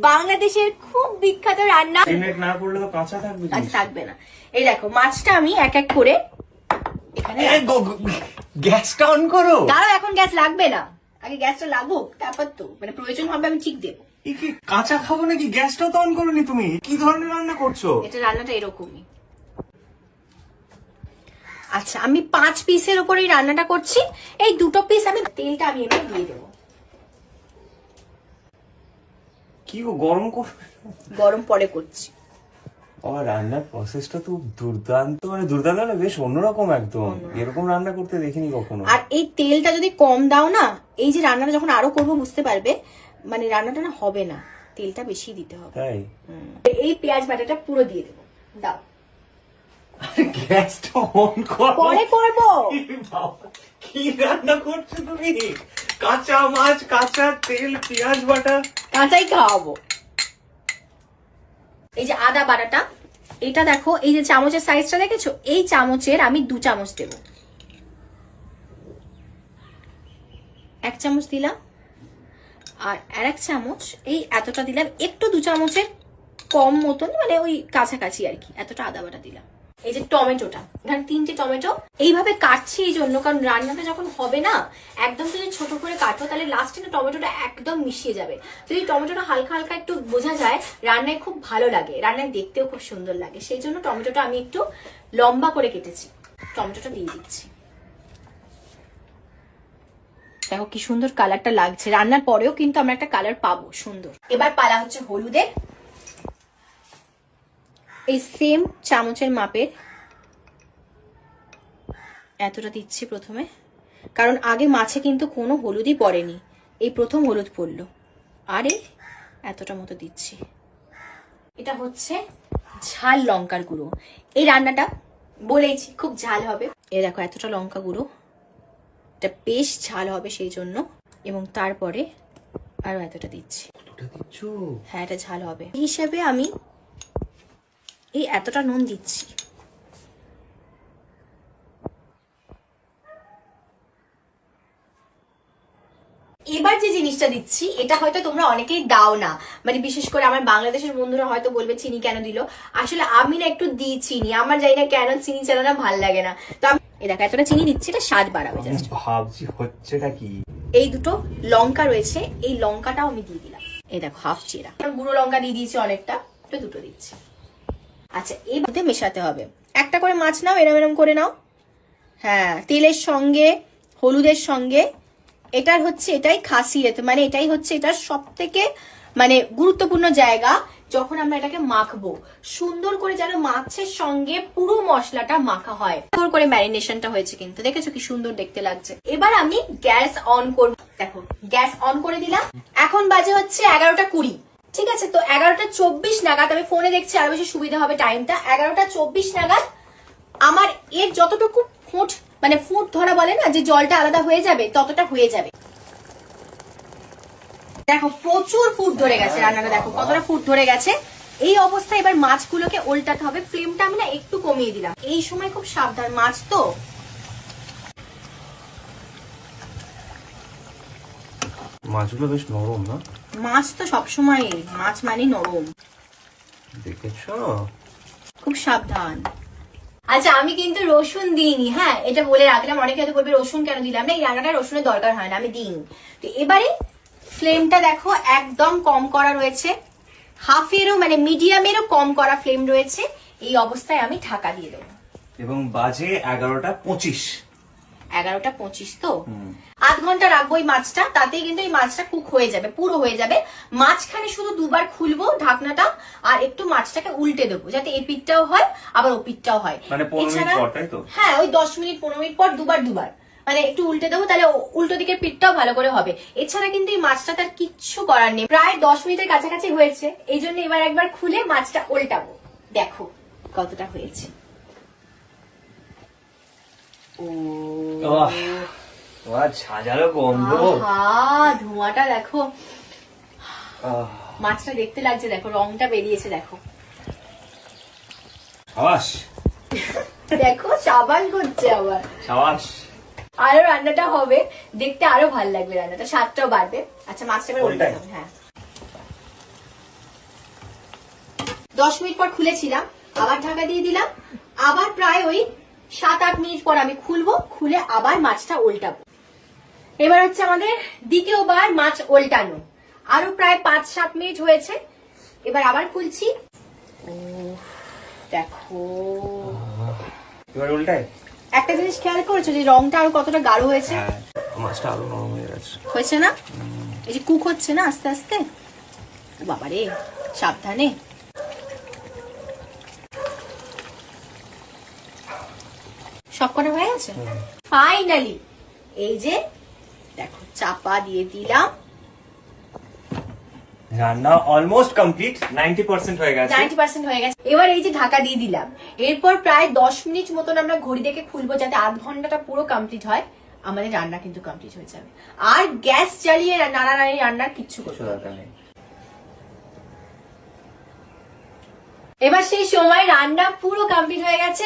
বাংলাদেশের খুব বিখ্যাত রান্না। না করলে তো কাঁচা থাকবে। থাকবে না। এই দেখো মাছটা আমি এক এক করে এখানে গ্যাসটা অন করো। দাঁড়াও, এখন গ্যাস লাগবে না, আগে গ্যাসটা লাগুক, তারপর তো মানে প্রয়োজন হবে আমি ঠিক দেবো। কি কাঁচা খাবো নাকি? গ্যাসটাও তো অন করোনি তুমি। কি ধরনের রান্না করছো? এটা রান্নাটা এরকমই। আচ্ছা, আমি 5 পিসের উপর এই রান্নাটা করছি। এই 2টো পিস আমি তেলটা আমি এবার দিয়ে দেবো। কি গরম করবে? গরম পরে করছি। আমার রান্নার প্রসেসটা তো দুর্দান্ত, মানে দুর্দান্ত না, বেশ অন্যরকম একদম। এরকম রান্না করতে দেখিনি কখনো। আর এই তেলটা যদি কম দাও না, এই যে রান্নাটা যখন আরো করবো বুঝতে পারবে, মানে রান্নাটা না হবে না, তেলটা বেশি দিতে হবে। তাই এই পেঁয়াজ বাটাটা পুরো দিয়ে দেবো। দাও, গ্যাসটা অন করো। পরে করবো। কি রান্না করছো তুমি? কাঁচা মাছ, কাঁচা তেল, পেঁয়াজ বাটা। কাঁচাই খাওয়াবো। এই যে আদা বাটাটা, এটা দেখো, এই যে চামচের সাইজটা দেখেছো, এই চামচের আমি 2 চামচ দেব। 1 চামচ দিলাম, আর আরেক চামচ এই এতটা দিলাম, একটু 2 চামচের কম মতন, মানে ওই কাছাকাছি আর কি, এতটা আদা বাটা দিলাম। এই যে টমেটোটা, এখানে 3টে টমেটো এইভাবে কাটছি এই জন্য, কারণ রান্নাটা যখন হবে না একদম যদি ছোট করে কাটো তাহলে লাস্টে না টমেটোটা একদম মিশিয়ে যাবে। যদি টমেটোটা হালকা হালকা একটু বোঝা যায়, রান্নায় খুব ভালো লাগে, রান্নায় দেখতেও খুব সুন্দর লাগে। সেই জন্য টমেটোটা আমি একটু লম্বা করে কেটেছি। টমেটোটা দিয়ে দিচ্ছি। দেখো কি সুন্দর কালারটা লাগছে, রান্নার পরেও কিন্তু আমরা একটা কালার পাবো সুন্দর। এবার পালা হচ্ছে হলুদের। এই সেম চামচের মাপের এতটা দিচ্ছি প্রথমে, কারণ আগে মাছে কিন্তু কোনো হলুদই পড়েনি, এই প্রথম হলুদ পড়লো। আর এই এতটা মতো দিচ্ছি। এটা হচ্ছে ঝাল লঙ্কার গুঁড়ো। এই রান্নাটা বলেইছি খুব ঝাল হবে। এই দেখো এতটা লঙ্কা গুঁড়ো, এটা বেশ ঝাল হবে সেই জন্য। এবং তারপরে আরো এতটা দিচ্ছি। হ্যাঁ, এটা ঝাল হবে এই হিসাবে আমি এই এতটা নুন দিচ্ছি। এবার যে জিনিসটা দিচ্ছি, এটা হয়তো তোমরা অনেকেই দাও না, মানে বিশেষ করে আমার বাংলাদেশের বন্ধুরা হয়তো বলবে চিনি কেন দিল। আসলে আমি না একটু দিই চিনি, আমার জানি না কেন চিনি ছাড়া না ভাল লাগে না। তো আমি এই দেখো এতটা চিনি দিচ্ছি, এটা স্বাদ বাড়াবে। ভাবছি হচ্ছেটা কি। এই 2টো লঙ্কা রয়েছে, এই লঙ্কাটাও আমি দিয়ে দিলাম। এই দেখো হাফ চিরা, গুঁড়ো লঙ্কা দিয়ে দিয়েছি অনেকটা, তো 2টো দিচ্ছি। আচ্ছা, এই মধ্যে মেশাতে হবে। একটা করে মাছ নাও, এরম এরম করে নাও। হ্যাঁ, তেলের সঙ্গে হলুদের সঙ্গে, এটার হচ্ছে এটাই খাসিয়ত, মানে এটাই হচ্ছে এটার সব থেকে মানে গুরুত্বপূর্ণ জায়গা। যখন আমরা এটাকে মাখবো, সুন্দর করে যেন মাছের সঙ্গে পুরো মশলাটা মাখা হয়। সুন্দর করে ম্যারিনেশনটা হয়েছে, কিন্তু দেখেছো কি সুন্দর দেখতে লাগছে। এবার আমি গ্যাস অন করব। দেখো গ্যাস অন করে দিলাম। এখন বাজে হচ্ছে 11টা 20। ঠিক আছে, তো 11টা 24 নাগাদ, আমি ফোনে দেখছি আরো বেশি সুবিধা হবে টাইমটা। 11টা 24 নাগাদ আমার এর যতটুকু ফুট, মানে ফুট ধরা বলে না, যে জলটা আলাদা হয়ে যাবে, ততটা হয়ে যাবে। দেখো প্রচুর ফুট ধরে গেছে রান্নাটা, দেখো কতটা ফুট ধরে গেছে। এই অবস্থায় এবার মাছগুলোকে উল্টাতে হবে। ফ্লেমটা আমি না একটু কমিয়ে দিলাম, এই সময় খুব সাবধান, মাছ তো। মাছগুলো বেশ নরম না? মাছ তো সবসময়, মাছ মানে নরম, দেখেছো? খুব সাবধান। আচ্ছা, আমি কিন্তু রসুন দিইনি, হ্যাঁ এটা বলে রাখলাম। অনেকে হয়তো বলবে রসুন কেন দিলাম না, এই রান্নাটা রসুনের দরকার হয় না, আমি দিইনি। তো এবারে ফ্লেমটা দেখো একদম কম করা রয়েছে, হাফেরও মানে মিডিয়ামেরও কম করা ফ্লেম রয়েছে। এই অবস্থায় আমি ঢাকা দিয়ে দেবো। এবং বাজে 11টা 25। 11টা 25 তো 8 ঘন্টা রাখবো এই মাছটা, তাতেই কিন্তু এই মাছটা কুক হয়ে যাবে, পুরো হয়ে যাবে। মাঝখানে শুধু 2বার খুলবো ঢাকনাটা, আর একটু মাছটাকে উল্টে দেবো, যাতে এই পিঠটাও হয় আবার ও পিঠটাও হয়। মানে 15 মিনিট পর, তাই তো? হ্যাঁ, ওই 10 মিনিট 15 মিনিট পর দুবার মানে একটু উল্টে দেবো, তাহলে উল্টো দিকের পিঠটাও ভালো করে হবে। এছাড়া কিন্তু এই মাছটা তার কিচ্ছু করার নেই। প্রায় 10 মিনিটের কাছাকাছি হয়েছে, এই জন্য এবার একবার খুলে মাছটা উল্টাবো। দেখো কতটা হয়েছে। ঝাঁঝালো গন্ধ, ধোঁয়াটা দেখো, মাছটা দেখতে লাগছে, দেখো রংটা বেরিয়েছে, দেখো সাবাস। দেখো সাবাস করছে আবার, সাবাস। আরো রান্নাটা হবে, দেখতে আরো ভালো লাগবে, রান্নাটা স্বাদটাও বাড়বে। আচ্ছা, মাছটা এবার উল্টাতে হবে। হ্যাঁ, 10 মিনিট পর খুলেছিলাম, আবার ঢাকা দিয়ে দিলাম, আবার প্রায় ওই 7-8 মিনিট পর আমি খুলবো, খুলে আবার মাছটা উল্টাবো। এবার হচ্ছে আমাদের দ্বিতীয়বার মাছ উল্টানো, আরো প্রায় 5-7 মিনিট হয়েছে। এবার আবার খুলছি। ও দেখো, এবার উল্টায়। একটা জিনিস খেয়াল করেছো যে রংটা আরো কতটা গাঢ় হয়েছে? হ্যাঁ, মাছটা আরো নরম হয়ে গেছে। হয়েছে না? এই যে কুক হচ্ছে না আস্তে আস্তে। ও বাবা রে, সাবধানে। সবকটা হয়ে গেছে ফাইনালি। এই যে দেখো, চাপা দিয়ে দিলাম। রান্না অলমোস্ট কমপ্লিট, 90% হয়ে গেছে। 90% হয়ে গেছে। এবার এই যে ঢাকা দিয়ে দিলাম, এরপর প্রায় 10 মিনিট মতন আমরা ঘড়ি দেখে খুলবো, যাতে আধ ঘন্টাটা পুরো কমপ্লিট হয়। আমাদের রান্না কিন্তু কমপ্লিট হয়ে যাবে। আর গ্যাস জ্বালিয়ে নাড়ানাড়ি রান্নার কিচ্ছু করতে হবে না। এবার সেই সময় রান্না পুরো কমপ্লিট হয়ে গেছে।